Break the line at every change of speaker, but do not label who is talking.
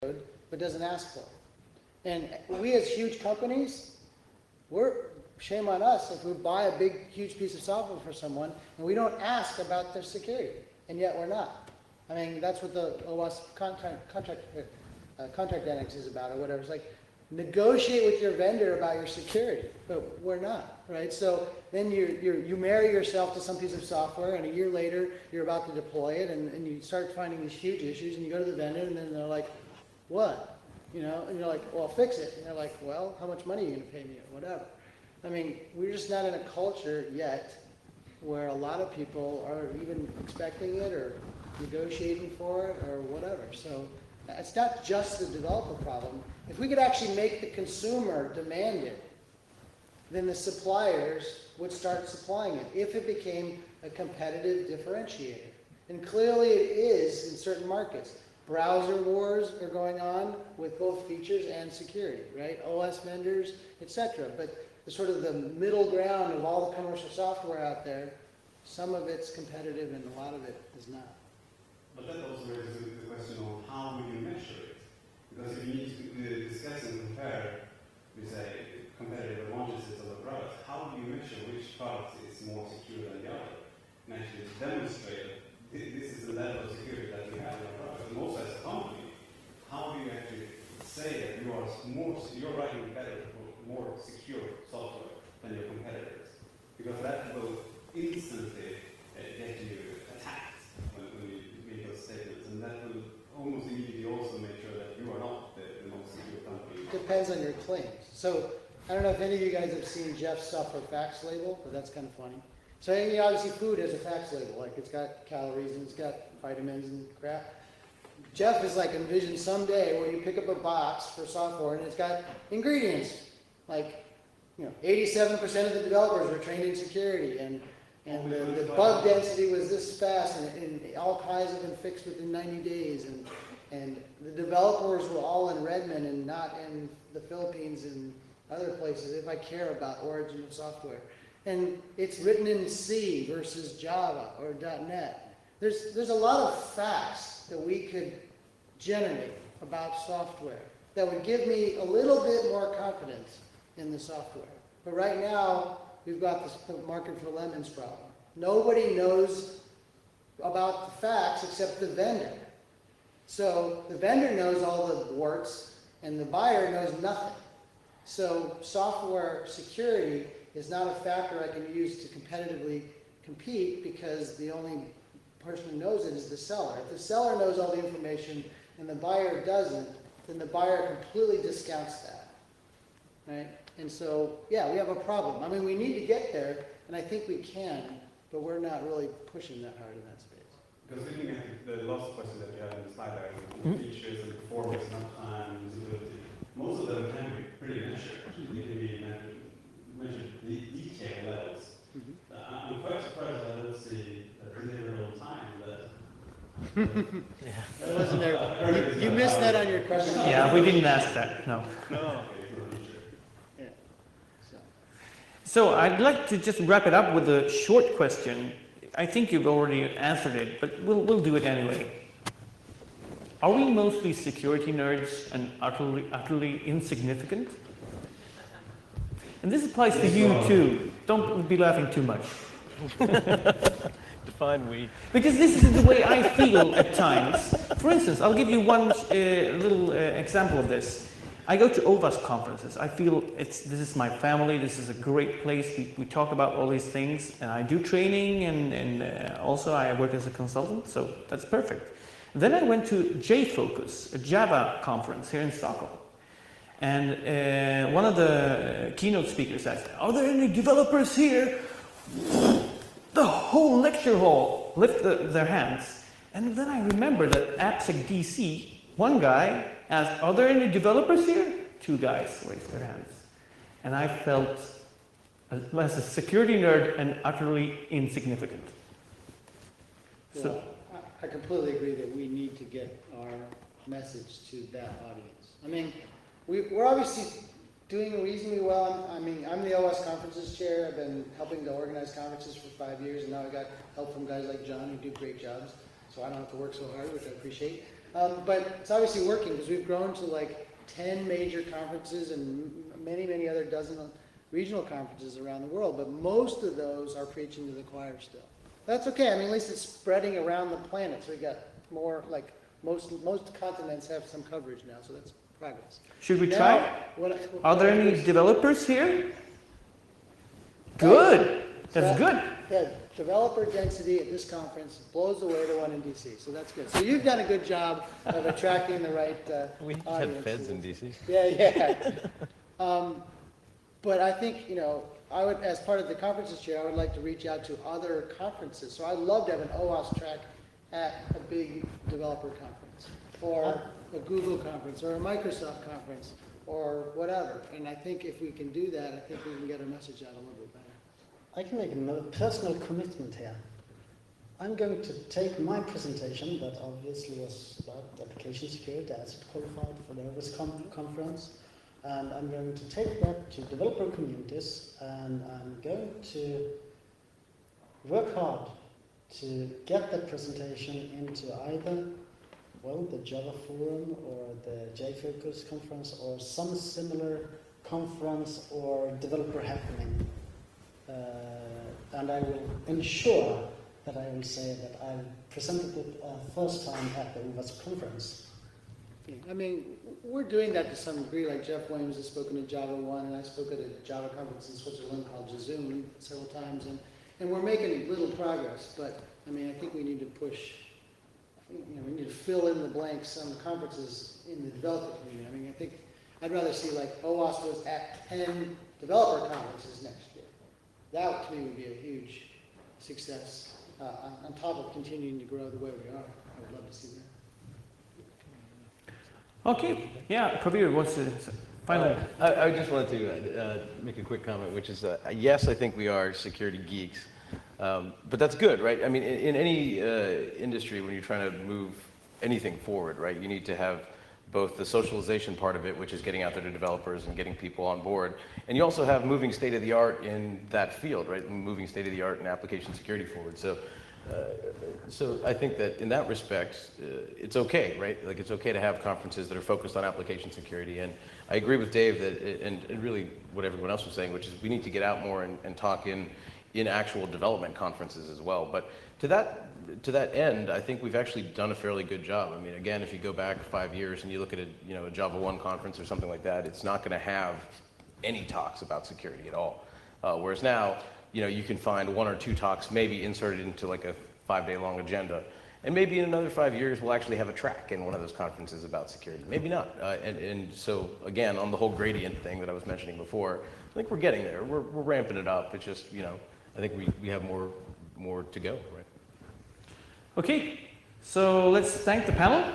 code, but doesn't ask for it. And we as huge companies, shame on us if we buy a big, huge piece of software for someone and we don't ask about their security, and yet we're not. I mean, that's what the OWASP contract annex is about, or whatever. It's like, negotiate with your vendor about your security, but we're not, right? So then you marry yourself to some piece of software, and a year later you're about to deploy it, and you start finding these huge issues, and you go to the vendor, and then they're like, what? You know, and you're like, well, fix it. And they're like, well, how much money are you going to pay me, or whatever. I mean, we're just not in a culture yet where a lot of people are even expecting it or negotiating for it or whatever. So it's not just the developer problem. If we could actually make the consumer demand it, then the suppliers would start supplying it if it became a competitive differentiator. And clearly it is in certain markets. Browser wars are going on with both features and security, right? OS vendors, etc. But the sort of the middle ground of all the commercial software out there, some of it's competitive and a lot of it is not.
But that also raises the question of how will you measure it? Because if you need to discuss and compare, we say, competitive advantages of a product, how do you measure which product is more secure than the other? And actually demonstrate that this is the level of security that you have in a product. And also as a company, how do you actually say that you're writing better, more secure software than your competitors? Because that will instantly get you attacked when you make those statements, and that will almost immediately also make sure that you are not the most secure company.
Depends on your claims. So I don't know if any of you guys have seen Jeff's software facts label, but that's kind of funny. So obviously food has a facts label, like it's got calories and it's got vitamins and crap. Jeff is like envision someday where you pick up a box for software and it's got ingredients, like 87% of the developers were trained in security, and the bug density was this fast, and all kinds have been fixed within 90 days, and the developers were all in Redmond and not in the Philippines and other places, if I care about origin of software. And it's written in C versus Java or .NET. There's a lot of facts that we could generate about software that would give me a little bit more confidence in the software. But right now, we've got the market for lemons problem. Nobody knows about the facts except the vendor. So the vendor knows all the warts, and the buyer knows nothing. So software security is not a factor I can use to competitively compete, because the only person who knows it is the seller. If the seller knows all the information and the buyer doesn't, then the buyer completely discounts that, right? And so, yeah, we have a problem. I mean, we need to get there, and I think we can, but we're not really pushing that hard in that space.
Because looking at the last question that you had in the slide there, features and performance, uptime, usability, most of them can be pretty measured. They can be measured the detail levels. I'm quite surprised I don't see a delivery on time that.
Yeah. That wasn't there. You missed that on your question.
Yeah, we didn't ask that, no.
No.
Yeah.
So I'd like to just wrap it up with a short question. I think you've already answered it, but we'll do it anyway. Are we mostly security nerds and utterly insignificant? And this applies to you too. Don't be laughing too much.
Define we.
Because this is the way I feel at times. For instance, I'll give you one little example of this. I go to OWASP conferences. I feel this is my family. This is a great place. We talk about all these things, and I do training, and also I work as a consultant, so that's perfect. Then I went to JFocus, a Java conference here in Stockholm. And one of the keynote speakers says, "Are there any developers here?" The whole lecture hall lifted their hands. And then I remember that AppSec DC, one guy asked, "Are there any developers here?" Two guys raised their hands. And I felt as a security nerd and utterly insignificant.
Well,
So,
I completely agree that we need to get our message to that audience. I mean, we're obviously doing reasonably well. I mean, I'm the OS conferences chair. I've been helping to organize conferences for 5 years, and now I got help from guys like John who do great jobs, so I don't have to work so hard, which I appreciate. But it's obviously working because we've grown to like 10 major conferences and many other dozen regional conferences around the world. But most of those are preaching to the choir still. That's okay. I mean, at least it's spreading around the planet. So we got more, like most continents have some coverage now. So that's progress.
Should we
Now,
try? Are there any developers here? Good. That's good.
Yeah, developer density at this conference blows away the one in DC, so that's good. So you've done a good job of attracting the right
We had
audience.
feds in DC.
Yeah. But I think, you know, I would, as part of the conferences chair, I would like to reach out to other conferences. So I'd love to have an OWASP track at a big developer conference, or a Google conference, or a Microsoft conference, or whatever. And I think if we can do that, I think we can get our message out a little bit better.
I can make a personal commitment here. I'm going to take my presentation, that obviously was about application security as it qualified for the OWASP conference, and I'm going to take that to developer communities, and I'm going to work hard to get that presentation into either, well, the Java Forum or the JFocus conference or some similar conference or developer happening. And I will ensure that I will say that I presented it first time at the OWASP conference.
Yeah, I mean, we're doing that to some degree, like Jeff Williams has spoken at Java 1, and I spoke at a Java conference in Switzerland called Zoom several times, and we're making little progress, but I mean, I think we need to push, you know, we need to fill in the blanks on the conferences in the developer community. I mean, I think I'd rather see like OWASP was at 10 developer conferences next year. That to me would be a huge success on top of continuing to grow the way we are. I would love to see that.
Okay. Yeah, Prabir wants to finally.
I just wanted to make a quick comment, which is, yes, I think we are security geeks, but that's good, right? I mean, in any industry, when you're trying to move anything forward, right, you need to have both the socialization part of it, which is getting out there to developers and getting people on board, and you also have moving state of the art in that field, right? Moving state of the art in application security forward. So I think that in that respect, it's okay, right? Like it's okay to have conferences that are focused on application security. And I agree with Dave that, and really what everyone else was saying, which is we need to get out more and talk in actual development conferences as well. But to that end, I think we've actually done a fairly good job. I mean, again, if you go back 5 years and you look at a Java 1 conference or something like that, it's not going to have any talks about security at all. Whereas now, you can find 1 or 2 talks maybe inserted into like a 5-day long agenda. And maybe in another 5 years, we'll actually have a track in one of those conferences about security. Maybe not. And so, again, on the whole gradient thing that I was mentioning before, I think we're getting there. We're ramping it up. It's just, I think we have more to go, right?
Okay, so let's thank the panel.